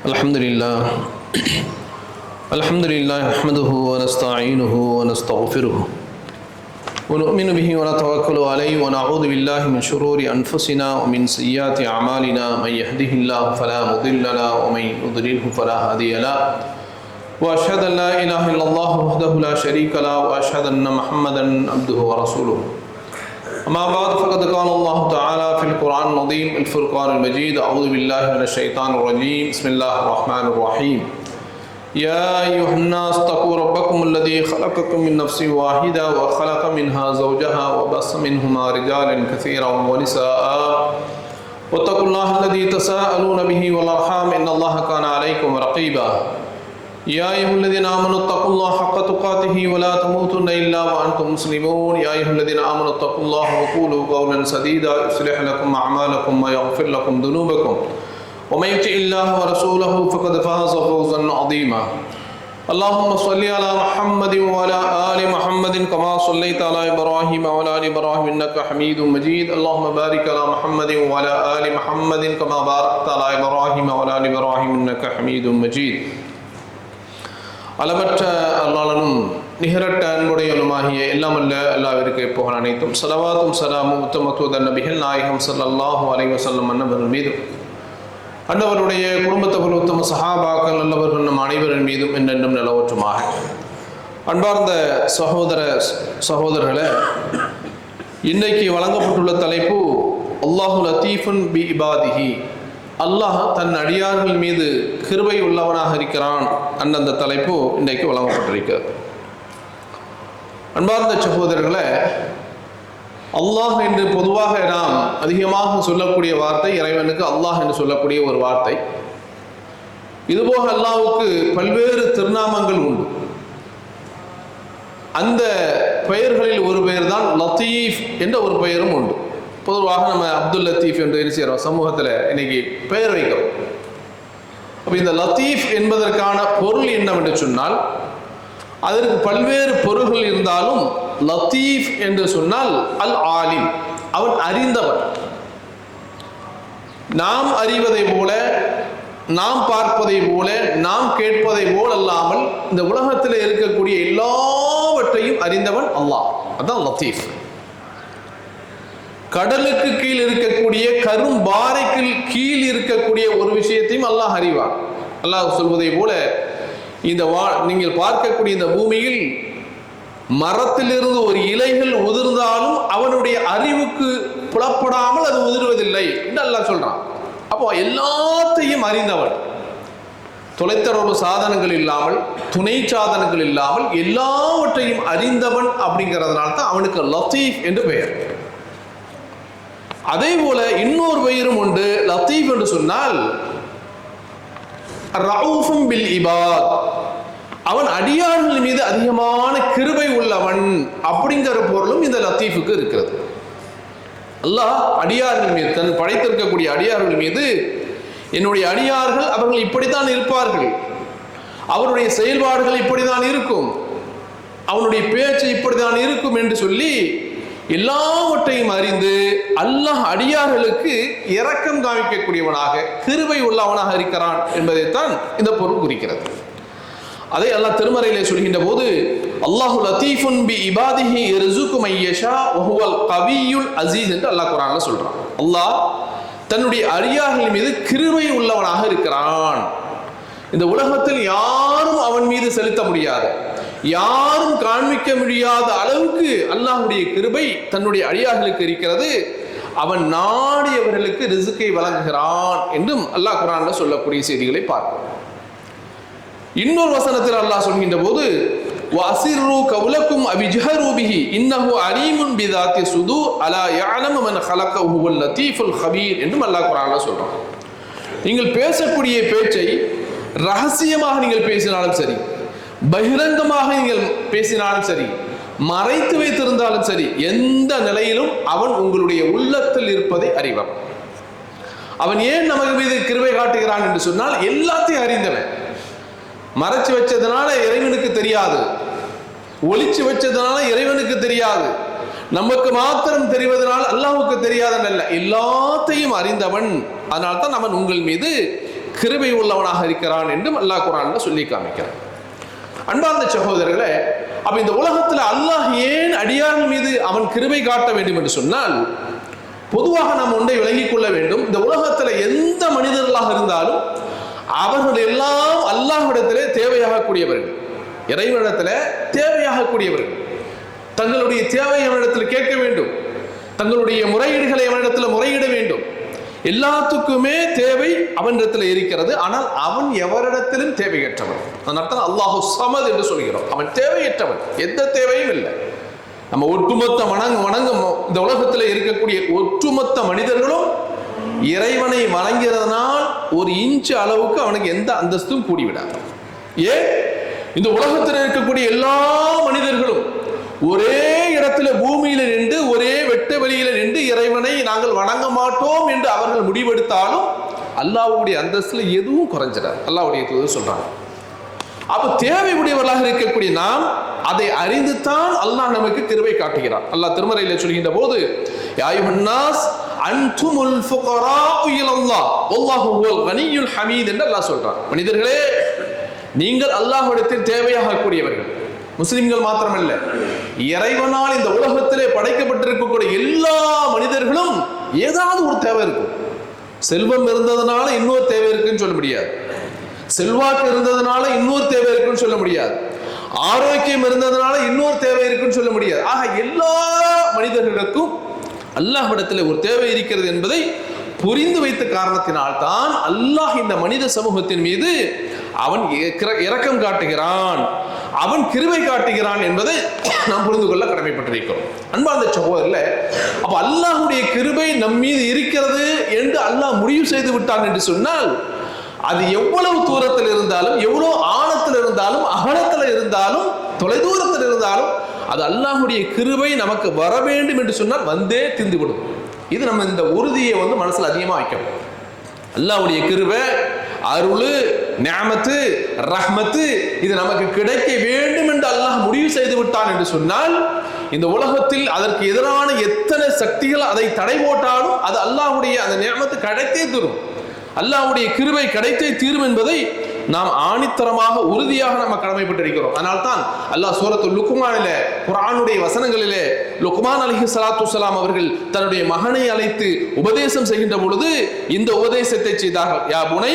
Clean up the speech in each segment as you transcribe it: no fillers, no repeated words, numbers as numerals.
Alhamdulillah nahmaduhu wa nasta'inuhu wa nastaghfiruh wa nu'minu bihi wa natawakkalu alayhi wa na'udhu billahi min shururi anfusina wa min sayyiati a'malina man yahdihillahu fala mudilla lahu wa man yudlilhu fala hadiya lahu wa ashhadu an la ilaha illallah wahdahu la sharika lahu wa ashhadu anna Muhammadan abduhu wa rasuluh. أما بعد فقد قال الله تعالى في القرآن العظيم الفرقان المجيد أعوذ بالله من الشيطان الرجيم بسم الله الرحمن الرحيم يا أيها الناس اتقوا ربكم الذي خلقكم من نفس واحدة وخلق منها زوجها وبث منهما رجالا كثيرا ونساء واتقوا الله الذي تساءلون به والأرحام إن الله كان عليكم رقيبا يا أيها الذين آمنوا اتقوا الله حق تقاته ولا تموتن إلا وأنتم مسلمون يا أيها الذين آمنوا اتقوا الله وقولوا قولا سديدا يصلح لكم أعمالكم ويغفر لكم ذنوبكم ومن يطع الله ورسوله فقد فاز فوزا عظيما. اللهم صل على محمد وعلى آل محمد كما صليت على إبراهيم وعلى آل إبراهيم إنك حميد مجيد. اللهم بارك على محمد وعلى آل محمد كما باركت على إبراهيم وعلى آل إبراهيم إنك حميد مجيد. அளவற்ற அல்லாஹ்வும் நிகரற்ற அன்புடையவனுமாகிய எல்லாமல்ல அல்லாஹ்விற்கு புகழ் அனைத்தும் ஸலவாத்தும் ஸலாமும் உத்தமத்துவ நபிகள் நாயகம் ஸல்லல்லாஹு அலைஹி வஸல்லம் அன்னவர்கள் மீதும் அன்னவருடைய குடும்பத்தவர்கள் உத்தம சஹாபாக்கள் நல்லவர்கள் நம் அனைவரின் மீதும் என்றென்றும் நிலவற்றுமாக. அன்பார்ந்த சகோதரர்களே, இன்றைக்கு வழங்கப்பட்டுள்ள தலைப்பு அல்லாஹு லத்தீஃபுன் பி இபாதிஹி, அல்லாஹ் தன் அடியார்கள் மீது கிருபை உள்ளவனாக இருக்கிறான். அந்த தலைப்பு இன்றைக்கு வழங்கப்பட்டிருக்கிறது. அன்பார்ந்த சகோதரர்களே, அல்லாஹ் என்று பொதுவாக நாம் அதிகமாக சொல்லக்கூடிய வார்த்தை இறைவனுக்கு அல்லாஹ் என்று சொல்லக்கூடிய ஒரு வார்த்தை. இதுபோக அல்லாஹ்வுக்கு பல்வேறு திருநாமங்கள் உண்டு. அந்த பெயர்களில் ஒரு பெயர் தான் லத்தீஃப் என்ற ஒரு பெயரும் உண்டு. பொதுவாக நம்ம அப்துல் லத்தீஃப் என்று என்ன செய்கிறோம், சமூகத்தில் இன்னைக்கு பெயர் வைக்கிறோம். அப்போ இந்த லத்தீஃப் என்பதற்கான பொருள் என்னவென்று சொன்னால், அதற்கு பல்வேறு பொருள்கள் இருந்தாலும் லத்தீஃப் என்று சொன்னால் அல் ஆலிம், அவன் அறிந்தவன். நாம் அறிவதை போல, நாம் பார்ப்பதை போல, நாம் கேட்பதை போல் அல்லாமல் இந்த உலகத்தில் இருக்கக்கூடிய எல்லாவற்றையும் அறிந்தவன் அல்லாஹ். அதான் லத்தீஃப். கடலுக்கு கீழ் இருக்கக்கூடிய கரும்பாறைக்கு கீழ் இருக்கக்கூடிய ஒரு விஷயத்தையும் அல்லாஹ் அறிவான். அல்லாஹ் சொல்வதை போல, இந்த நீங்கள் பார்க்கக்கூடிய இந்த பூமியில் மரத்திலிருந்து ஒரு இலைகள் உதிர்ந்தாலும் அவனுடைய அறிவுக்கு புலப்படாமல் அது உதிர்வதில்லை என்று அல்லாஹ் சொல்றான். அப்போ எல்லாத்தையும் அறிந்தவன், தொலைத்தொடர்பு சாதனங்கள் இல்லாமல், துணை சாதனங்கள் இல்லாமல் எல்லாவற்றையும் அறிந்தவன். அப்படிங்கிறதுனால தான் அவனுக்கு லத்தீஃப் என்று பெயர். அதே போல இன்னொரு பெயரும் உண்டு. லத்தீஃப் என்று சொன்னால் ரவுஃபும் பில் இபாத், அவன் அடியார்கள் மீது அதிகமான கிருபை உள்ளவன் அப்படிங்கிற பொருளும் இந்த லத்தீஃபுக்கு இருக்கிறது. அல்லாஹ் அடியார்கள் மீது, தன் படைத்திருக்கக்கூடிய அடியார்கள் மீது, என்னுடைய அடியார்கள் அவர்கள் இப்படித்தான் இருப்பார்கள், அவருடைய செயல்பாடுகள் இப்படிதான் இருக்கும், அவனுடைய பேச்சு இப்படிதான் இருக்கும் என்று சொல்லி எல்லாவற்றையும் அறிந்து அல்லாஹ் அடியார்களுக்கு இரக்கம் காமிக்கக்கூடியவனாக, கிருபை உள்ளவனாக இருக்கிறான் என்பதைத்தான் இந்த பொருள் குறிக்கிறது. அதை அல்லாஹ் திருமறையிலே சொல்கின்ற போது, அல்லாஹு லத்தீஃபுன் பி இபாதிஹி யர்ஸுகு மை யஷா வ ஹுவல் கவியுல் அஸீஸ் என்று அல்லாஹ் குர்ஆன்ல சொல்றான். அல்லாஹ் தன்னுடைய அடியார்கள் மீது கிருபை உள்ளவனாக இருக்கிறான். இந்த உலகத்தில் யாரும் அவன் மீது செலுத்த முடியாது, யாரும் காண்பிக்க முடியாத அளவுக்கு அல்லாஹ்வுடைய கிருபை தன்னுடைய அடியார்களுக்கு இருக்கிறது. அவன் நாடியவர்களுக்கு ரிஸ்கை வழங்குகிறான் என்றும் அல்லாஹ் குர்ஆன்ல சொல்லக்கூடிய செய்திகளை பார்க்கிறோம். இன்னொரு வசனத்தில் அல்லாஹ் சொல்கின்ற போது, வஅஸிர்ரு கவுலக்கும் அபிஜஹரு பிஹி இன்னஹு அலீமுன் பிதாத்தி சுதூர் அலா யஅலமு மன் ஹலகஹு ஹுவல் லத்தீஃபுல் ஹபீர் என்றும் அல்லாஹ் குர்ஆன்ல சொல்றான். நீங்கள் பேசக்கூடிய பேச்சை ரகசியமாக நீங்கள் பேசினாலும் சரி, பகிரங்கமாக நீங்கள் பேசினாலும் சரி, மறைத்து வைத்திருந்தாலும் சரி, எந்த நிலையிலும் அவன் உங்களுடைய உள்ளத்தில் இருப்பதை அறிவான். அவன் ஏன் நமக்கு மீது கிருபை காட்டுகிறான் என்று சொன்னால், எல்லாத்தையும் அறிந்தவன். மறைச்சு வச்சதுனால இறைவனுக்கு தெரியாது, ஒளிச்சு வச்சதுனால இறைவனுக்கு தெரியாது. நமக்கு மாத்திரம் தெரிவதனால் அல்லாஹ்வுக்கு தெரியாதல்ல, எல்லாத்தையும் அறிந்தவன். அதனால தான் அவன் உங்கள் மீது கிருபை உள்ளவனாக இருக்கிறான் என்றும் அல்லாஹ் குர்ஆன்ல சொல்லி காமிக்கிறான். அன்பார்ந்த சகோதரர்களே, அப்ப இந்த உலகத்துல அல்லாஹ் ஏன் அடியார்கள் மீது அவன் கிருபை காட்ட வேண்டும் என்று சொன்னால், பொதுவாக நாம் ஒன்றை விளங்கிக் கொள்ள வேண்டும். இந்த உலகத்துல எந்த மனிதர்களாக இருந்தாலும் அவர்கள் எல்லாம் அல்லாஹ்விடத்திலே தேவையாகக்கூடியவர்கள், இறைவனிடத்துல தேவையாகக்கூடியவர்கள். தங்களுடைய தேவை அவனிடத்தில் கேட்க வேண்டும், தங்களுடைய முறையீடுகளை அவனிடத்தில் முறையிட வேண்டும். எல்லாத்துக்குமே தேவை அவனிடத்தில் இருக்கிறது. ஆனால் அவன் எவரிடத்திலும் தேவையற்றவன். அதனால்தான் அல்லாஹு சமத் என்று சொல்கிறோம். அவன் தேவையற்றவன், எந்த தேவையும் இல்லை. நம்ம ஒட்டுமொத்த வணங்கும் இந்த உலகத்தில் இருக்கக்கூடிய ஒட்டுமொத்த மனிதர்களும் இறைவனை வணங்கிறதுனால் ஒரு இன்ச்சு அளவுக்கு அவனுக்கு எந்த அந்தஸ்தும் கூடிவிடாது. ஏன்? இந்த உலகத்தில் இருக்கக்கூடிய எல்லா மனிதர்களும் ஒரே இடத்துல பூமியில நின்று ஒரே வெட்ட வெளியில நின்று இறைவனை நாங்கள் வணங்க மாட்டோம் என்று அவர்கள் முடிவெடுத்தாலும் அல்லாஹ்வுடைய அந்தஸ்துல எதுவும் குறைஞ்சிடாது. அல்லாஹ்வுடைய தூதர் சொல்றாங்க. அப்ப தேவை உடையவர்களாக இருக்கக்கூடிய நாம் அதை அறிந்துதான் அல்லாஹ் நமக்கு கிருபை காட்டுகிறான். அல்லாஹ் திருமறையில சொல்கின்ற போது, யா அய்யுஹன்னாஸ் அன்துமுல் ஃபுகராஉ இலல்லாஹ் வல்லாஹு ஹுவல் கனியுல் ஹமீத் என்று அல்லாஹ் சொல்றான். மனிதர்களே, நீங்கள் அல்லாஹ்விடத்தில் தேவையாக கூடியவர்கள். முஸ்லிம்கள் மாத்திரமல்ல, இறைவனால் இந்த உலகத்திலே படைக்கப்பட்டிருக்கக்கூடிய எல்லா மனிதர்களும் ஏதாவது ஒரு தேவை இருக்கும். செல்வம் இருந்ததுனால இன்னொரு தேவை இருக்குன்னு சொல்ல முடியாது, செல்வாக்கு இருந்ததுனால இன்னொரு தேவை இருக்குன்னு சொல்ல முடியாது, ஆரோக்கியம் இருந்ததுனால இன்னொரு தேவை இருக்குன்னு சொல்ல முடியாது. ஆக எல்லா மனிதர்களுக்கும் அல்லாஹ்விடத்தில் ஒரு தேவை இருக்கிறது என்பதை புரிந்து வைத்த காரணத்தினால் தான் அல்லாஹ் இந்த மனித சமூகத்தின் மீது அவன் இரக்கம் காட்டுகிறான், அவன் கிருபை காட்டுகிறான் என்பதை நாம் புரிந்து கொள்ள கடமைப்பட்டிருக்கிறோம். அன்பார்ந்த சகோதரர்களே, அப்ப அல்லாஹ்வுடைய கிருபை நம் மீது இருக்கிறது என்று அல்லாஹ் முடிவு செய்து விட்டான் என்று சொன்னால், அது எவ்வளவு தூரத்தில் இருந்தாலும், எவ்வளவு ஆழத்தில் இருந்தாலும், அகலத்தில் இருந்தாலும், தொலைதூரத்தில் இருந்தாலும், அது அல்லாஹ்வுடைய கிருபை நமக்கு வர வேண்டும் என்று சொன்னால் வந்தே தீர்ந்துவிடும். இது நம்ம இந்த உறுதியை மனசுல அதிகமா வைக்கணும். அல்லாஹ்வுடைய கிருபை, அருள், நிஅமத்து, ரஹ்மத்து இது நமக்கு கிடைக்க வேண்டும் என்று அல்லாஹ் முடிவு செய்து விட்டான் என்று சொன்னால், இந்த உலகத்தில் அதற்கு எதிரான எத்தனை சக்திகள் அதை தடை போட்டாலும் அது அல்லாஹ்வுடைய அந்த நிஅமத்து கிடைத்தே தரும், அல்லாஹ்வுடைய கிருபை கிடைத்தே தீரும் என்பதை நாம் ஆணித்தரமாக உறுதியாக நம்ம கடமைப்பட்டிருக்கிறோம். அதனால்தான் அல்லாஹ் சூரத்துல் லுக்மானிலே, குர்ஆனுடைய வசனங்களிலே லுக்மான் அலைஹிஸ்ஸலாத்து வஸ்ஸலாம் அவர்கள் தன்னுடைய மகனை அழைத்து உபதேசம் செய்கின்ற பொழுது இந்த உபதேசத்தை செய்தார்கள். யா புனை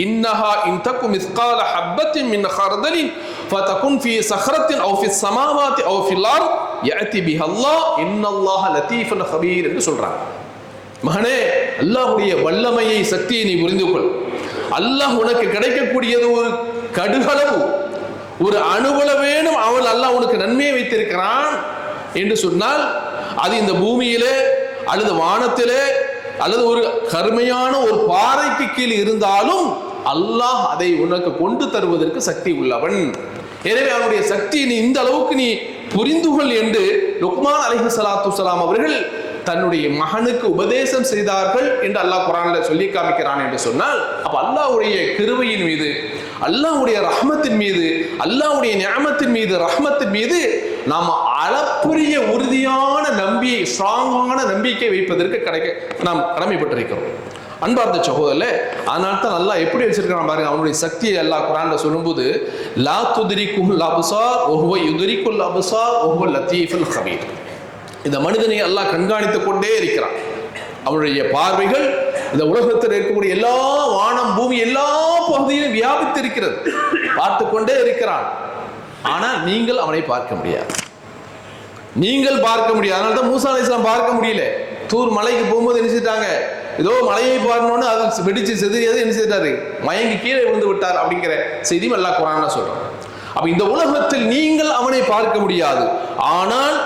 இன்னஹா இன் தகு மிஸ்கால ஹப்பத்தின் மின் ஹர்தலின் ஃபதகுன் ஃபீ ஸஹ்ரத்தின் அவ் ஃபிஸ் ஸமாவாத்தி அவ் ஃபில் அர்த் யஅதி பிஹல்லாஹ் இன்னல்லாஹ லதீஃபுன் ஹபீர் என்று சொல்றாங்க. மகனே, அல்லாஹ்வுடைய வல்லமையை, சக்தியை நீ புரிந்து கொள். அல்லாஹ் உனக்கு கிடைக்கக்கூடியது ஒரு கடுகளவு, ஒரு அணுவளவேனும் அவள் அல்லாஹ் உனக்கு நன்மையை வைத்திருக்கிறான் என்று சொன்னால், அது இந்த பூமியிலே அல்லது வானத்திலே அல்லது ஒரு கருமையான ஒரு பாறைக்கு கீழ் இருந்தாலும் அல்லாஹ் அதை உனக்கு கொண்டு தருவதற்கு சக்தி உள்ளவன். எனவே அவனுடைய சக்தியை நீ இந்த அளவுக்கு நீ புரிந்து கொள் என்று லுக்மான் அலைஹிஸ்ஸலாத்து வஸ்ஸலாம் அவர்கள் தன்னுடைய மகனுக்கு உபதேசம் செய்தார்கள் என்று அல்லாஹ் குர்ஆன்ல சொல்லி காமிக்கிறான் என்று சொன்னால், அப்ப அல்லாஹ்வுடைய கிருபையின் மீது, அல்லாஹ்வுடைய ரஹ்மத்தின் மீது, அல்லாஹ்வுடைய நிஅமத்தின் மீது, ரஹ்மத்தின் மீது நாம் அளப்பரிய உறுதியான நம்பிக்கை, ஸ்ட்ராங்கான நம்பிக்கை வைப்பதற்கு நாம் கடமைப்பட்டிருக்கிறோம். அன்பார்ந்த சகோதரர்களே, அதனால தான் அல்லாஹ் எப்படி வச்சிருக்கான் பாருங்க. அவனுடைய சக்தியை அல்லாஹ் குர்ஆன்ல சொல்லும்போது, லா துத்ரிகுல் அப்சார் வ ஹுவ யுத்ரிகுல் அப்சார் வ ஹுவல் லத்தீஃபுல் கபீர். இந்த மனிதனை அல்லாஹ் கண்காணித்துக் கொண்டே இருக்கிறான். அவனுடைய பார்வைகள் இந்த உலகத்தில் இருக்கக்கூடிய எல்லா வானம் பூமி எல்லா பகுதியிலும் வியாபித்திருக்கிறது, பார்த்து கொண்டே இருக்கிறான். ஆனால் நீங்கள் அவனை பார்க்க முடியாது, நீங்கள் பார்க்க முடியாது. அதனால தான் மூசா அலைஹிஸ்ஸலாம் பார்க்க முடியல. தூர் மலைக்கு போகும்போது என்ன செஞ்சிட்டாங்க, ஏதோ மலையை பார்க்கணும்னு அது வெடிச்சு செதறியது என்ன செய்தாரு, மயங்கி கீழே விழுந்து விட்டார் அப்படிங்கிற செய்தியும் அல்லாஹ் குர்ஆன்ல சொல்றான். அப்ப இந்த உலகத்தில் நீங்கள் அவனை பார்க்க முடியாது, ஆனால்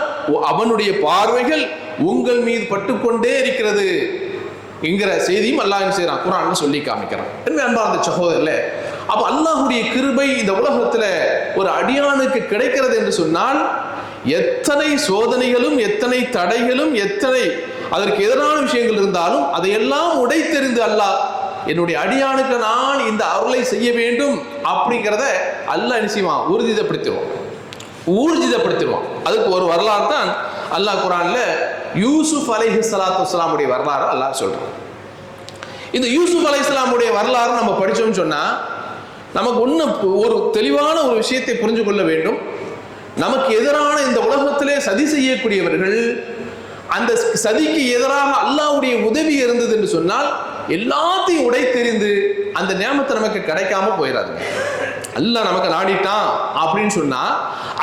அவனுடைய பார்வைகள் உங்கள் மீது பட்டுக்கொண்டே இருக்கிறது என்கிற செய்தியும் அல்லாஹ் என்ன செய்யறான், குர்ஆன்ல சொல்லி காமிக்கிறான். எனவே அன்பார்ந்த சகோதரர்களே, அப்ப அல்லாஹ்வுடைய கிருபை இந்த உலகத்துல ஒரு அடியானுக்கு கிடைக்கிறது என்று சொன்னால், எத்தனை சோதனைகளும், எத்தனை தடைகளும், எத்தனை அதற்கு எதிரான விஷயங்கள் இருந்தாலும் அதையெல்லாம் உடைத்தெறிந்து அல்லாஹ் என்னுடைய அடியானுக்கு நான் இந்த அருளை செய்ய வேண்டும் அப்படிங்கிறத அல்லாஹ் என்ன செய்வான், ஊர்ஜிதப்படுத்திடுவான். அதுக்கு ஒரு வரலாறு தான் அல்லாஹ் குர்ஆன்ல யூசுப் அலைஹிஸ்ஸலாத்து வஸ்ஸலாமுடைய வரலாறு அல்லாஹ் சொல்றான். இந்த யூசுப் அலைஹிஸ்ஸலாமுடைய வரலாறு நம்ம படிச்சோம்னு சொன்னா நமக்கு ஒரு தெளிவான ஒரு விஷயத்தை புரிஞ்சு கொள்ள வேண்டும். நமக்கு எதிரான இந்த உலகத்திலே சதி செய்யக்கூடியவர்கள், அந்த சதிக்கு எதிராக அல்லாஹ்வுடைய உதவி இருந்தது என்று சொன்னால் எல்லாத்தையும் உடைத்தெறிந்து அந்த நியமத்தை நமக்கு கிடைக்காம போயிடாதுங்க. அல்லாஹ் நமக்கு நாடிட்டான் அப்படின்னு சொன்னா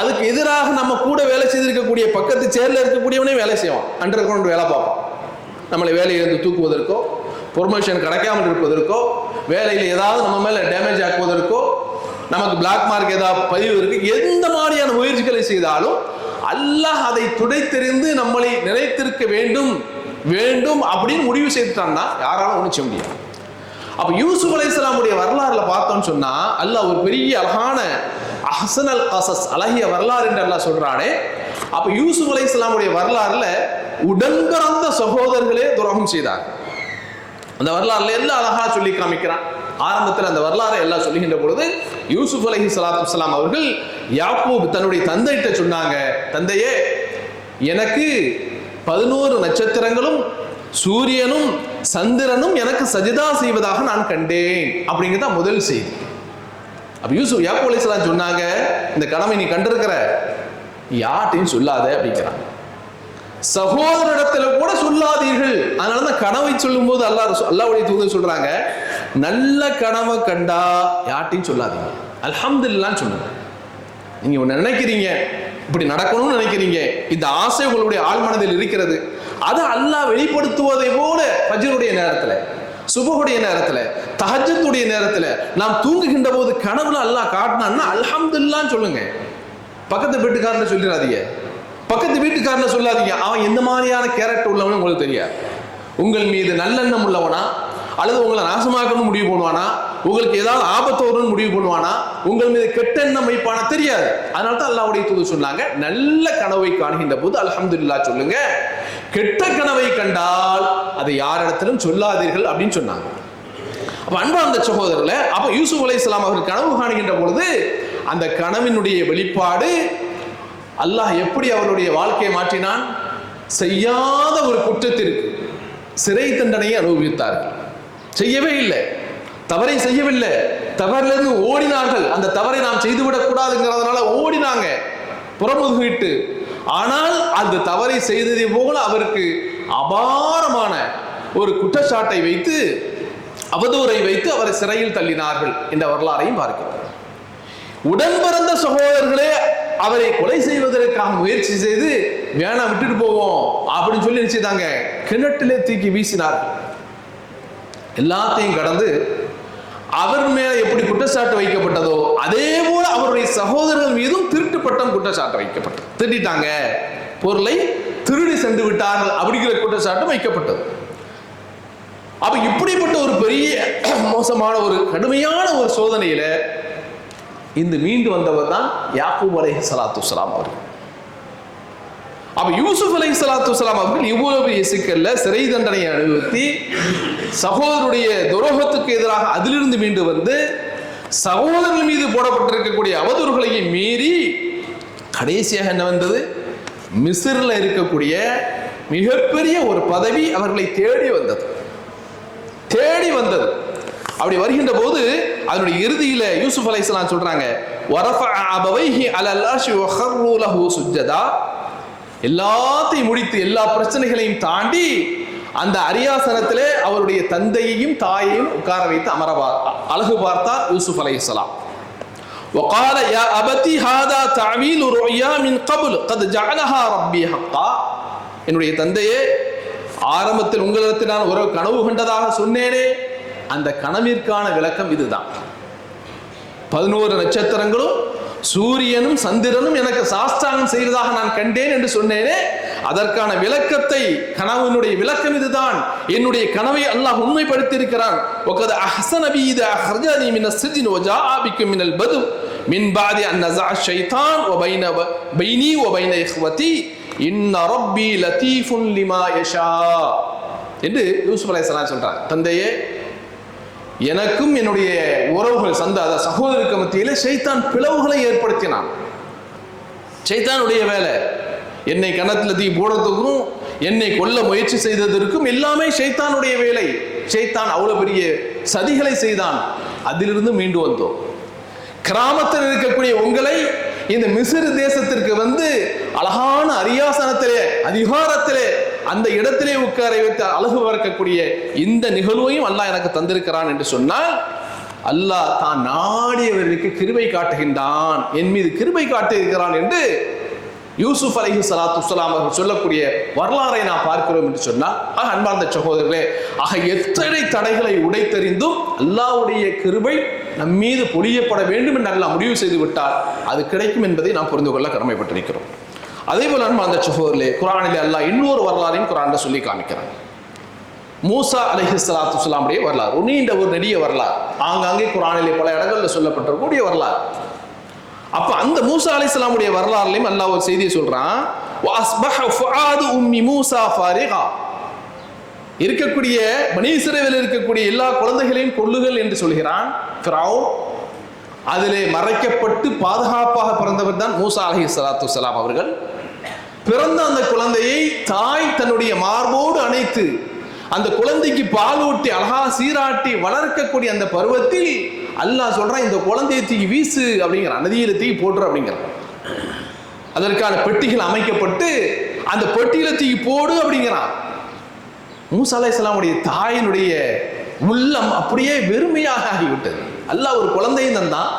அதுக்கு எதிராக நம்ம கூட வேலை செய்திருக்கக்கூடிய பக்கத்து சேர்ல இருக்கக்கூடியவனே வேலை செய்வான், அண்டர் கிரவுண்ட் வேலை பார்ப்பான். நம்மளை வேலையிலிருந்து தூக்குவதற்கோ, ப்ரொமோஷன் கிடைக்காமல் இருப்பதற்கோ, வேலையில் ஏதாவது நம்ம மேல டேமேஜ் ஆக்குவதற்கோ, நமக்கு பிளாக் மார்க் ஏதாவது பதிவு இருக்கு, எந்த மாதிரியான முயற்சிகளை செய்தாலும் அல்லாஹ் அதை துடைத்தெறிந்து நம்மளை நிலைத்திருக்க வேண்டும் வேண்டும் அப்படின்னு முடிவு செய்துட்டான்னா யாராலும் ஒன்றும் செய்ய முடியாது. அப்ப யூசுப் அலைஹிஸ்ஸலாமுடைய வரலாறுல பார்த்தோம்னு சொன்னா அல்லாஹ் ஒரு பெரிய அழகான அஹ்ஸனல் கஸஸ், அழகிய வரலாறு என்று அல்லாஹ் சொல்றானே. அப்ப யூசுப் அலைஹிஸ்ஸலாமுடைய வரலாறுல உடன் பிறந்த சகோதரர்களே துரோகம் செய்தார். அந்த வரலாறுல எல்லாம் அழகா சொல்லி காமிக்கிறான். ஆரம்பத்தில் அந்த வரலாறை எல்லாம் சொல்லுகின்ற பொழுது யூசுப் அலைஹிஸ்ஸலாத்து வஸ்ஸலாம் அவர்கள் யாக்கூப் தன்னுடைய தந்தையிட்ட சொன்னாங்க, தந்தையே, எனக்கு 11 நட்சத்திரங்களும் சூரியனும் சந்திரனும் எனக்கு சஜிதா செய்வதாக நான் கண்டேன் அப்படிங்கிறத முதல் செய்தி. அப்ப யூசுப் யாக்கூப் அலைஹிஸ்ஸலாம் சொன்னாங்க, இந்த கனவை நீ கண்டிருக்கிற, யார்ட்டையும் சொல்லாத அப்படிங்கிறாங்க. சகோதரிடத்துல கூட சொல்லாதீர்கள். அதனாலதான் கனவை சொல்லும் போது அல்லாஹ்வுடைய தூதர் சொல்றாங்க, நல்ல கனவை கண்டா யார்ட்டையும் சொல்லாதீங்க, அல்ஹம்துலில்லாஹ்னு சொல்லுங்க. நீங்க ஒண்ணு நினைக்கிறீங்க, இப்படி நடக்கணும்னு நினைக்கிறீங்க, இந்த ஆசை உங்களுடைய ஆழ்மனதில் இருக்கிறது, அதை அல்லாஹ் வெளிப்படுத்துவதை போல ஃபஜ்ருடைய நேரத்துல, சுபஹுடைய நேரத்துல, தஹஜ்ஜுடைய நேரத்துல நாம் தூங்குகின்ற போது கனவுல அல்லாஹ் காட்டினான்னா அல்ஹம்துலில்லாஹ்னு சொல்லுங்க. பக்கத்து வீட்டுக்காரன்னு சொல்லிடாதீங்க, பக்கத்து வீட்டுக்காரன்னு சொல்லாதீங்க. அவன் எந்த மாதிரியான கேரக்டர் உள்ளவனு உங்களுக்கு தெரியாது. உங்கள் மீது நல்லெண்ணம் உள்ளவனா, அல்லது உங்களை நாசமாக்கணும்னு முடிவு பண்ணுவானா, உங்களுக்கு ஏதாவது ஆபத்து வரும்னு முடிவு பண்ணுவானா, உங்கள் மீது கெட்ட எண்ணம் வைப்பானா தெரியாது. அதனால தான் அல்லாஹ்வுடைய தூதர் சொன்னாங்க, நல்ல கனவை காணுகின்ற போது அல்ஹம்துலில்லாஹ் சொல்லுங்க, கெட்ட கனவை கண்டால் அதை யாரிடத்திலும் சொல்லாதீர்கள் அப்படின்னு சொன்னாங்க. அப்ப அன்பார்ந்த சகோதரர்களே, அப்ப யூசுப் அலைஹிஸ்ஸலாம் அவர்கள் கனவு காணுகின்ற பொழுது அந்த கனவினுடைய வெளிப்பாடு அல்லாஹ் எப்படி அவருடைய வாழ்க்கையை மாற்றினான். செய்யாத ஒரு குற்றத்திற்கு சிறை தண்டனையை அனுபவித்தார்கள். செய்யவே இல்லை, தவறை செய்யவில்லை, தவறிலிருந்து ஓடினார்கள். அந்த தவறை நாம் செய்துவிடக் கூடாதுங்கிறதுனால ஓடினாங்க புறமுதுகிட்டு. ஆனால் அந்த தவறை செய்ததை போல அவருக்கு அபாரமான ஒரு குற்றச்சாட்டை வைத்து, அவதூறை வைத்து அவரை சிறையில் தள்ளினார்கள் என்ற வரலாறையும் பார்க்கிறோம். உடன் பிறந்த சகோதரர்களே அவரை கொலை செய்வதற்காக முயற்சி செய்து வேணாம் விட்டுட்டு போவோம் அப்படின்னு சொல்லி நினைச்சாங்க, கிணற்றிலே தூக்கி வீசினார்கள். எல்லாத்தையும் கடந்து அவர் மேல எப்படி குற்றச்சாட்டு வைக்கப்பட்டதோ அதே போல அவருடைய சகோதரர்கள் மீதும் திருட்டு பட்டம் குற்றச்சாட்டு வைக்கப்பட்டது. திருடிட்டாங்க, பொருளை திருடி சென்று விட்டார்கள் அப்படிங்கிற குற்றச்சாட்டும் வைக்கப்பட்டது. அப்ப இப்படிப்பட்ட ஒரு பெரிய மோசமான ஒரு கடுமையான ஒரு சோதனையில இந்த மீண்டு வந்தவர் தான் யாக்கூப் அலைஹிஸ்ஸலாத்து வஸ்ஸலாம் அவர்கள். அப்ப யூசுப் அலைஹிஸ்ஸலாத்து வஸ்ஸலாம் அவர்கள் இவ்வளவு பெரிய சிக்கல்ல சிறை தண்டனையை அனுபவித்து சகோதரருடைய துரோகத்துக்கு எதிராக அதிலிருந்து மீண்டு வந்து சகோதரர்கள் மீது போடப்பட்டிருக்கக்கூடிய அவதூறுகளையும் மீறி கடைசியாக என்ன வந்தது, மிஸ்ர்ல இருக்கக்கூடிய மிகப்பெரிய ஒரு பதவி அவர்களை தேடி வந்தது. அப்படி வருகின்ற போது அதனுடைய இறுதியில யூசுப் அலைஹிஸ்ஸலாம் சொல்றாங்க, வரஃபஅ அபவைஹி அலல் அர்ஷி வഖர்ரு லஹு சுஜ்ஜதா. எல்லாத்தையும் முடித்து எல்லா பிரச்சனைகளையும் தாண்டி அந்த அரியாசனத்திலே அவருடைய தந்தையையும் தாயையும் உட்கார வைத்து அழகு பார்த்தார் யூசுப் அலைஹிஸ்ஸலாம். وقال يا أبتي هذا تعويل رؤيا من قبل قد جعلها ربي حقا. என்னுடைய தந்தையே, ஆரம்பத்தில் உங்களிடத்தில் நான் ஒரு கனவு கண்டதாக சொன்னேனே, அந்த கனவிற்கான விளக்கம் இதுதான். 11 நட்சத்திரங்களும் சூரியனும் சந்திரனும் எனக்கு சாஸ்தாங்கம் செய்வதாக நான் கண்டேன் என்று சொன்னேனே, அதற்கான விளக்கத்தை, கனவினுடைய விளக்கம் இதுதான். என்னுடைய கனவை அல்லாஹ் உண்மைப்படுத்தி இருக்கிறான். وقد احسن بي اذا اخرجني من السجن وجاء بكم من البدو من بعد ان نزع الشيطان بيني وبين اخوتي ان ربي لطيف لما يشاء என்று யூசுப் அலைஹிஸ்ஸலாம் சொல்றார். தந்தையே, எனக்கும் என்னுடைய உறவுகள் சகோதரருக்கு மத்தியிலே ஷைத்தான் பிளவுகளை ஏற்படுத்தினான். ஷைத்தானுடைய வேலை என்னை கன்னத்துல தீ போடுறதுக்கும் என்னை கொல்ல முயற்சி செய்ததற்கும் எல்லாமே ஷைத்தானுடைய வேலை. ஷைத்தான் அவ்வளவு பெரிய சதிகளை செய்தான். அதிலிருந்து மீண்டு வந்தோம். கிராமத்தில் இருக்கக்கூடிய உங்களை இந்த மிஸ்ர் தேசத்திற்கு அழகான அரியாசனத்திலே அதிகாரத்திலே அந்த இடத்திலே உட்கார வைத்து அழகு பார்க்கக்கூடிய இந்த நிகழ்வையும் அல்லாஹ் எனக்கு தந்திருக்கிறான் என்று சொன்னால், அல்லாஹ் தான் நாடியவர்களுக்கு கிருபை காட்டுகின்றான், என் மீது கிருபை காட்டியிருக்கிறான் என்று யூசுப் அலைஹிஸ்ஸலாத்து வஸ்ஸலாம் அவர்கள் சொல்லக்கூடிய வரலாறை நாம் பார்க்கிறோம் என்று சொன்னால், அன்பார்ந்த சகோதரர்களே, எத்தனை தடைகளை உடைத்தறிந்தும் அல்லாஹ்வுடைய கிருபை நம் மீது பொழியப்பட வேண்டும் என்று அல்லாஹ் முடிவு செய்து விட்டால் அது கிடைக்கும் என்பதை நாம் புரிந்து கொள்ள கடமைப்பட்டிருக்கிறோம். அதே போல அன்பார்ந்த சகோதரர்களே, குர்ஆனிலே அல்லாஹ் இன்னொரு வரலாறையும் குர்ஆனில் சொல்லி காமிக்கிறான். மூசா அலைஹிஸ்ஸலாத்து வஸ்ஸலாமுடைய வரலாறு நீண்ட ஒரு நெடிய வரலாறு, ஆங்காங்கே குர்ஆனிலே பல இடங்களில் சொல்லப்பட்டிருக்கக்கூடிய வரலாறு. அப்ப அந்த மூசா அலைஹிஸ்ஸலாமுடைய வரலாறுலையும் அல்லாஹ் ஒரு செய்தியை சொல்றான். வஅஸ்பஹ ஃபுஆது உம்மி மூசா ஃபாரிகா, இருக்கக்கூடிய பனி இஸ்ரவேலில் இருக்கக்கூடிய எல்லா குழந்தைகளையும் கொல்லுங்கள் என்று சொல்கிறான் ஃபிரௌன். அதிலே மறைக்கப்பட்டு பாதுகாப்பாக பிறந்தவர் தான் மூசா அலைஹிஸ்ஸலாத்து வஸ்ஸலாம் அவர்கள். பிறந்த அந்த குழந்தையை தாய் தன்னுடைய மார்போடு அணைத்து அந்த குழந்தைக்கு பால் ஊட்டி அழகா சீராட்டி வளர்க்கக்கூடிய அந்த பருவத்தில் அல்லாஹ் சொல்றான், இந்த குழந்தையை தூக்கி வீசு அப்படிங்கிறான், நதியில தூக்கி போடுற அப்படிங்கிறான். அதற்கான பெட்டிகள் அமைக்கப்பட்டு அந்த பெட்டியில தூக்கி போடு அப்படிங்கிறான். மூசா அலைஹிஸ்ஸலாமுடைய தாயினுடைய உள்ளம் அப்படியே வெறுமையாக ஆகிவிட்டது. அல்லாஹ் ஒரு குழந்தையும் தந்தான்,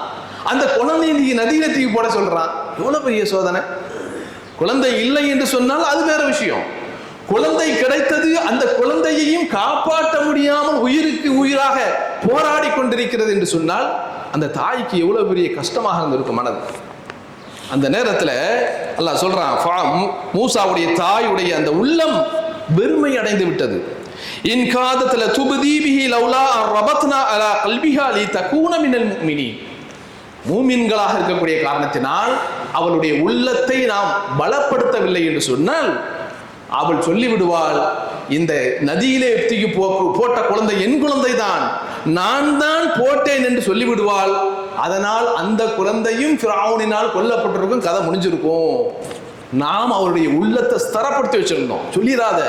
அந்த குழந்தையை நதியில தூக்கி போட சொல்றான். எவ்வளவு பெரிய சோதனை! குழந்தை இல்லை என்று சொன்னால் அது வேற விஷயம். குழந்தை கிடைத்தது, அந்த குழந்தையையும் காப்பாற்ற முடியாமல் உயிருக்கு உயிராக போராடி கொண்டிருக்கிறது என்று சொன்னால் அந்த தாய்க்கு எவ்வளவு பெரிய கஷ்டமாக இருந்திருக்கும் மனது. அந்த நேரத்தில் அல்லாஹ் சொல்றான், மூசாவுடைய தாயுடைய அந்த உள்ளம் வெறுமை அடைந்து விட்டது. இன் காதத்துல துபதி பிஹி லௌலா ரபத்னா அலா கல்பிஹா லிதகூன மினல் முஃமினீன், மூமின்களாக இருக்கக்கூடிய காரணத்தினால் அவளுடைய உள்ளத்தை நாம் பலப்படுத்தவில்லை என்று சொன்னால் அவள் சொல்லிவிடுவாள், இந்த நதியிலே தூக்கி போட்ட குழந்தை என் குழந்தை தான், நான் தான் போட்டேன் என்று சொல்லிவிடுவாள். அதனால் அந்த குழந்தையும் ஃபிரௌனினால் கொல்லப்பட்டிருக்கும், கதை முடிஞ்சிருக்கும். நாம் அவருடைய உள்ளத்தை ஸ்திரப்படுத்தி வச்சிருந்தோம். சொல்லிடாத,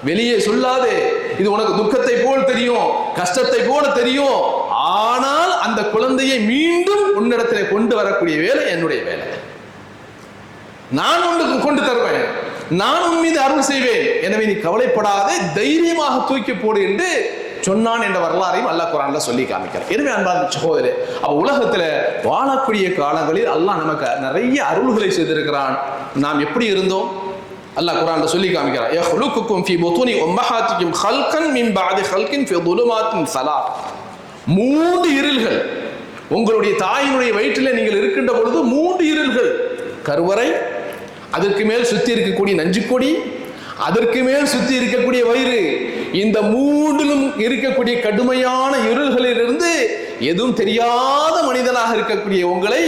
வெளியே சொல்லாதே, இது உனக்கு துக்கத்தை போல் தெரியும், கஷ்டத்தை போல தெரியும், ஆனால் அந்த குழந்தையை மீண்டும் உன்னிடத்தில் கொண்டு வரக்கூடிய வேலை என்னுடைய வேலை, நான் உனக்கு கொண்டு தருவேன், நான் உன் மீது அருள் செய்வேன், எனவே நீ கவலைப்படாதே, தைரியமாக தூக்கி போடு என்று சொன்னான் என்ற வரலாறையும் அல்லாஹ் குர்ஆன்ல சொல்லி காமிக்கிறார். எனவே அன்பார்ந்த சகோதரரே, உலகத்துல வாழக்கூடிய காலங்களில் அல்லாஹ் நமக்கு நிறைய அருள்களை செய்திருக்கிறான். நாம் எப்படி இருந்தோம் அல்லாஹ் குர்ஆன்ல சொல்லி காமிக்கிறார். யஹ்லுகுக்கும் ஃபீ புதூனி உம்மஹாத்திக்கும் ஹல்கன் மின் பஅதி ஹல்கின் ஃபீ ظுலுமாத்தின் ஸலாத், 3 இருள்கள் உங்களுடைய தாயினுடைய வயிற்றிலே நீங்கள் இருக்கின்ற பொழுது 3 இருள்கள், கருவறை, அதற்கு மேல் சுத்தி இருக்கக்கூடிய நஞ்சுக்கொடி, அதற்கு மேல் சுத்தி இருக்கக்கூடிய வயிறு, இந்த 3லும் இருக்கக்கூடிய கடுமையான இருள்களிலிருந்து எதுவும் தெரியாத மனிதனாக இருக்கக்கூடிய உங்களை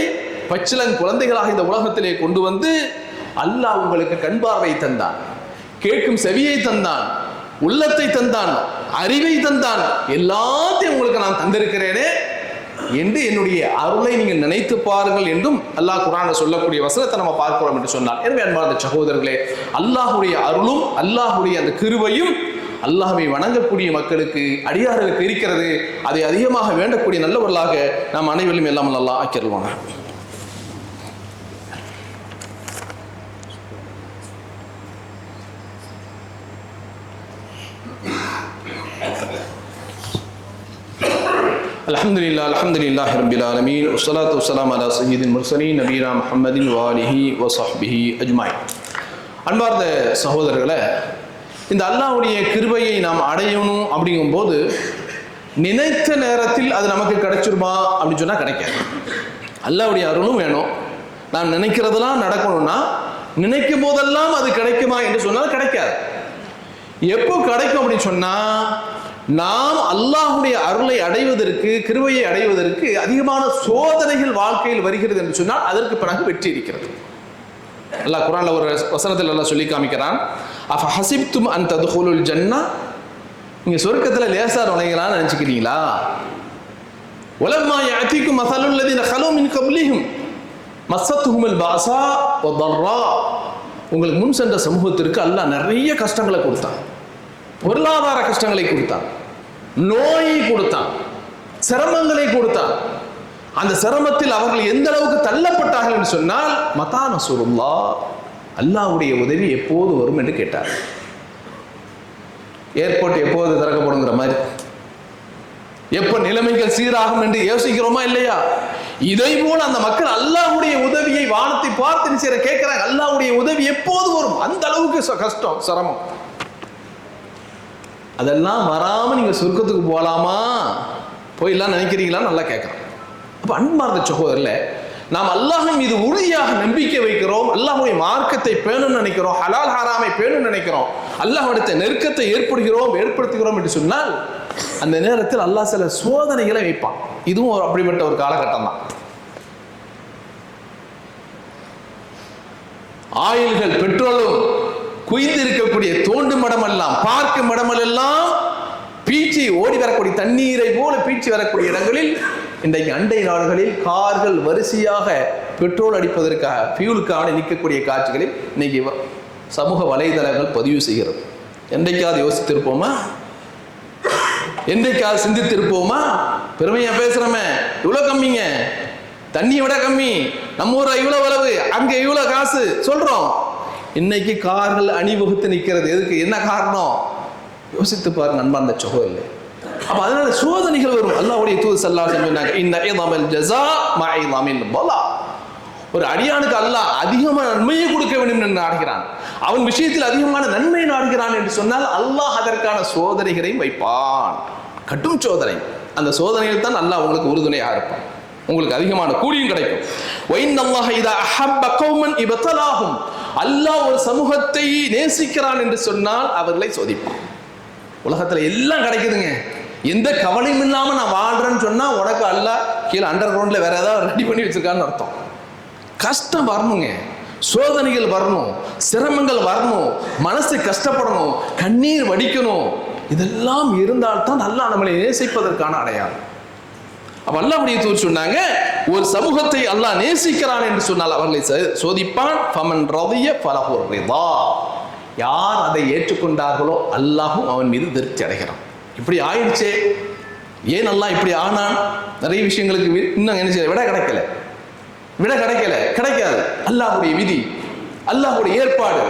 பச்சிலங் குழந்தைகளாக இந்த உலகத்திலே கொண்டு வந்து அல்லாஹ் உங்களுக்கு கண் பார்வை தந்தான், கேட்கும் செவியை தந்தான், உள்ளத்தை தந்தான், அறிவை தந்தான், எல்லாத்தையும் உங்களுக்கு நான் தந்திருக்கிறேனே என்று என்னுடைய அருளை நீங்கள் நினைத்து பாருங்கள் என்றும் அல்லாஹ் குர்ஆன்ல சொல்லக்கூடிய வசனத்தை நம்ம பார்க்கிறோம் என்று சொன்னார். எனவே அன்பார்ந்த சகோதரர்களே, அல்லாஹ்வுடைய அருளும் அல்லாஹ்வுடைய அந்த கிருபையும் அல்லாஹ்வை வணங்கக்கூடிய மக்களுக்கு, அடியார்களுக்கு இருக்கிறது. அதை அதிகமாக வேண்டக்கூடிய நல்லவர்களாக நாம் அனைவரும் எல்லாம் அல்லாஹ் ஆக்கிடுவாங்க. அல்ஹம்துலில்லாஹி ரப்பில் ஆலமீன் வஸ்ஸலாத்து வஸ்ஸலாமு அலா சய்யிதில் முர்ஸலீன் நபியினா முஹம்மதின் வ ஆலிஹி வ ஸஹ்பிஹி அஜ்மாயின். அன்பார்ந்த சகோதரர்களே, இந்த அல்லாஹ்வுடைய கிருபையை நாம் அடையணும் அப்படிங்கும்போது நினைத்த நேரத்தில் அது நமக்கு கிடைச்சிருமா அப்படின்னு சொன்னால் கிடைக்காது. அல்லாஹ்வுடைய அருளும் வேணும். நாம் நினைக்கிறதெல்லாம் நடக்கணும்னா நினைக்கும் போதெல்லாம் அது கிடைக்குமா என்று சொன்னால் கிடைக்காது. எப்போ கிடைக்கும் அப்படின்னு சொன்னால் நாம் அல்லாஹ்வுடைய அருளை அடைவதற்கு, கிருபையை அடைவதற்கு அதிகமான சோதனைகள் வாழ்க்கையில் வருகிறது என்று சொன்னால் அதற்கு பிறகு வெற்றி இருக்கிறது. அல்லாஹ் குர்ஆன்ல ஒரு வசனத்தில் அல்லாஹ் சொல்லி காமிக்கிறான், அஃப ஹஸிப்தும் அன் தத்ஹுலுல் ஜன்னah, நீங்க சொர்க்கத்துல லேசா நுழையலாம்னு நினைச்சுக்கிறீங்களா? வலம்மா யஅதிக்கும் மஸலுல் லதீன கலூ மின் கப்லிஹிம் மஸ்ஸத்துஹுமுல் பஅஸா வ ضرா உங்களுக்கு முன் சென்ற சமூகத்திற்கு அல்லாஹ் நிறைய கஷ்டங்களை கொடுத்தான், பொருளாதார கஷ்டங்களை கொடுத்தான், நோயை கொடுத்தான், சிரமங்களை கொடுத்தான். அந்த சிரமத்தில் அவர்கள் எந்த அளவுக்கு தள்ளப்பட்டார்கள் என்று சொன்னால், மதா நஸ்ருல்லாஹ், அல்லாஹ்வுடைய உதவி எப்போது வரும் என்று கேட்டார். ஏர்போர்ட் எப்போது திறக்கப்படுங்கிற மாதிரி, எப்ப நிலைமைகள் சீராகும் என்று யோசிக்கிறோமா இல்லையா? இதை போல அந்த மக்கள் அல்லாஹ்வுடைய உதவியை வானத்தை பார்த்து கேட்கிறாங்க, அல்லாஹ்வுடைய உதவி எப்போது வரும்? அந்த அளவுக்கு கஷ்டம், சிரமம். அதெல்லாம் வராம நீங்க சொர்க்கத்துக்கு போகலாமா, போயிடலாம் நினைக்கிறீங்களா? நல்லா கேட்கறோம். அப்ப அன்பார்ந்த சகோதரர்ல, நாம் அல்லாஹ்வின் மீது உறுதியாக நம்பிக்கை வைக்கிறோம், அல்லாஹ்வுடைய மார்க்கத்தை பேணும்னு நினைக்கிறோம், ஹலால் ஹராமை பேணும்னு நினைக்கிறோம், அல்லாஹ்விடத்தை நெருக்கத்தை ஏற்படுத்துகிறோம் என்று சொன்னால், அந்த நேரத்தில் அல்லாஹ் சில சோதனைகளை வைப்பான். இதுவும் அப்படிப்பட்ட ஒரு காலகட்டம் தான். ஆயில்கள் பெட்ரோலும் குய்ந்து இருக்கக்கூடிய தோண்டும் இடமெல்லாம், பார்க்கும் இடமெல்லாம் பீச்சி ஓடி வரக்கூடிய தண்ணீரை போல பீச்சி வரக்கூடிய இடங்களில் இன்றைக்கு அண்டை நாடுகளில் கார்கள் வரிசையாக பெட்ரோல் அடிப்பதற்காக ஃபியூலுக்காக நிற்கக்கூடிய காட்சிகளை இன்னைக்கு சமூக வலைதளங்கள் பதிவு செய்கிறது. என்றைக்காவது யோசித்திருப்போமா? என்றைக்காவது சிந்தித்திருப்போமா? பெருமையா பேசுறமே, இவ்வளவு கம்மிங்க, தண்ணியை விட கம்மி, நம்ம ஊர்ல இவ்வளவு அளவு, அங்க இவ்வளவு காசு சொல்றோம். இன்னைக்கு கார்கள் அணிவகுத்து நிற்கிறது. எதுக்கு? என்ன காரணம்? யோசித்து பாருங்க அன்பார்ந்த சகோதரர்களே. அப்ப அதனால சோதனைகள் வரும். அல்லாஹ்வுடைய தூதர் ஸல்லல்லாஹு அலைஹி வஸல்லம் சொன்னாங்க, இன்ன இதாமல் ஜஸா மஇதாமில் பலா. ஒரு அடியானுக்கு அல்லாஹ் அதிகமான நன்மையை கொடுக்க வேண்டும் என்று நாடுகிறான், அவன் விஷயத்தில் அதிகமான நன்மை நாடுகிறான் என்று சொன்னால் அல்லாஹ் அதற்கான சோதனைகளையும் வைப்பான், கடும் சோதனை. அந்த சோதனையில் தான் அல்லாஹ் உங்களுக்கு உறுதுணையாக இருப்பான், உங்களுக்கு அதிகமான கூலியும் கிடைக்கும். வைன்னல்லாஹ இதா அஹப்ப கௌமன் இப்தலாஹும், அல்லாஹ் ஒரு சமூகத்தை நேசிக்கிறான் என்று சொன்னால் அவர்களை சோதிப்பான். உலகத்துல எல்லாம் கிடைக்குதுங்க, எந்த கவலையும் இல்லாம நான் வாழ்றேன்னு சொன்னா உனக்கு அல்லாஹ் கீழே அண்டர் கிரவுண்ட்ல வேற ஏதாவது ரெடி பண்ணி வச்சிருக்கான்னு அர்த்தம். கஷ்டம் வரணுங்க, சோதனைகள் வரணும், சிரமங்கள் வரணும், மனசு கஷ்டப்படணும், கண்ணீர் வடிக்கணும். இதெல்லாம் இருந்தால்தான் அல்லாஹ் நம்மளை நேசிப்பதற்கான அடையாளம். அப்ப அல்லாஹ்வுடைய தூதர் சொன்னாங்க, ஒரு சமூகத்தை அல்லாஹ் நேசிக்கிறான் என்று சொன்னால் அவர்களை சோதிப்பான். ஃபமன் ரதிய ஃபலஹு ரிதா, யார் அதை ஏற்றுக்கொண்டார்களோ அல்லாஹும் அவன் மீது திருப்தி அடைகிறான். இப்படி ஆயிடுச்சே, ஏன் அல்லாஹ் இப்படி ஆனான்? நிறைய விஷயங்களுக்கு இன்னும் என்ன செய்ய விட கிடைக்காது. அல்லாஹ்வுடைய விதி, அல்லாஹ்வுடைய ஏற்பாடு.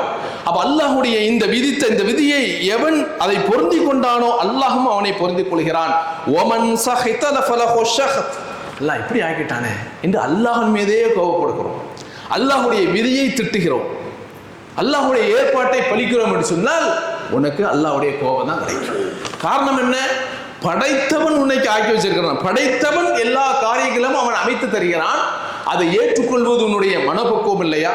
அப்ப அல்லாஹ்வுடைய இந்த விதியை எவன் அதை பொருந்தி கொண்டானோ அல்லாஹும் அவனை பொருந்திக் கொள்கிறான். ஒமன் சஹித ஃபலஹு ஷஹத், அல்லாஹ் இப்படி ஆக்கிட்டானே என்று அல்லாஹ்வின் மீதே கோபப்படுகிறோம், அல்லாஹ்வுடைய விதியை திட்டுகிறோம், அல்லாஹ்வுடைய ஏற்பாட்டை பழிக்கிறோம் என்று சொன்னால் உனக்கு அல்லாஹ்வுடைய கோபம் தான் கிடைக்கும். காரணம் என்ன? படைத்தவன் உன்னைக்கு ஆக்கி வச்சிருக்கிறான், படைத்தவன் எல்லா காரியங்களும் அவன் அமைத்து தருகிறான். அதை ஏற்றுக்கொள்வது உன்னுடைய மனப்பக்குவம் இல்லையா?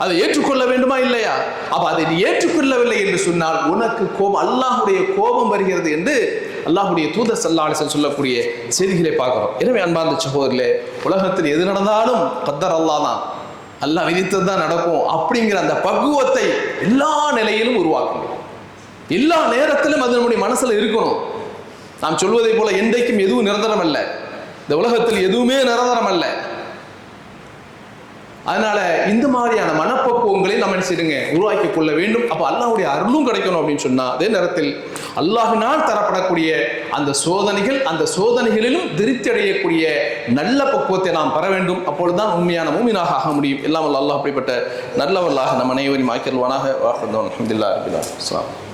அதை ஏற்றுக்கொள்ள வேண்டுமா இல்லையா? அப்ப அதை நீ ஏற்றுக்கொள்ளவில்லை என்று சொன்னால் உனக்கு கோபம், அல்லாஹ்வுடைய கோபம் வருகிறது என்று அல்லாஹ்வுடைய தூதர் ஸல்லல்லாஹு அலைஹி வஸல்லம் சொல்லக்கூடிய செய்திகளை பார்க்கிறோம். எனவே அன்பார்ந்த சகோதரர்களே, உலகத்தில் எது நடந்தாலும் கத்தர் அல்லாஹ் தான், அல்லாஹ் விதித்தது தான் நடக்கும் அப்படிங்கிற அந்த பக்குவத்தை எல்லா நிலையிலும் உருவாக்கணும். எல்லா நேரத்திலும் அது நம்முடைய மனசுல இருக்கணும். நாம் சொல்வதை போல என்றைக்கும் எதுவும் நிரந்தரம் அல்ல, இந்த உலகத்தில் எதுவுமே நிரந்தரம் அல்ல. அதனால இந்த மாதிரியான மனப்பக்குவங்களை நம்ம என்ன செய்யுங்க, உருவாக்கி கொள்ள வேண்டும். அப்ப அல்லாஹ்வுடைய அருளும் கிடைக்கணும் அப்படின்னு சொன்னா, அதே நேரத்தில் அல்லாஹ்வினால் தரப்படக்கூடிய அந்த சோதனைகளிலும் திருப்தி அடையக்கூடிய நல்ல பக்குவத்தை நாம் பெற வேண்டும். அப்பொழுதுதான் உண்மையான மூமினாக ஆக முடியும். எல்லாம் அல்லாஹ் அப்படிப்பட்ட நல்லவர்களாக நம் அனைவரையும் ஆக்கிடுவானாக. அல்ஹம்துலில்லாஹி ரப்பில் ஆலமீன்.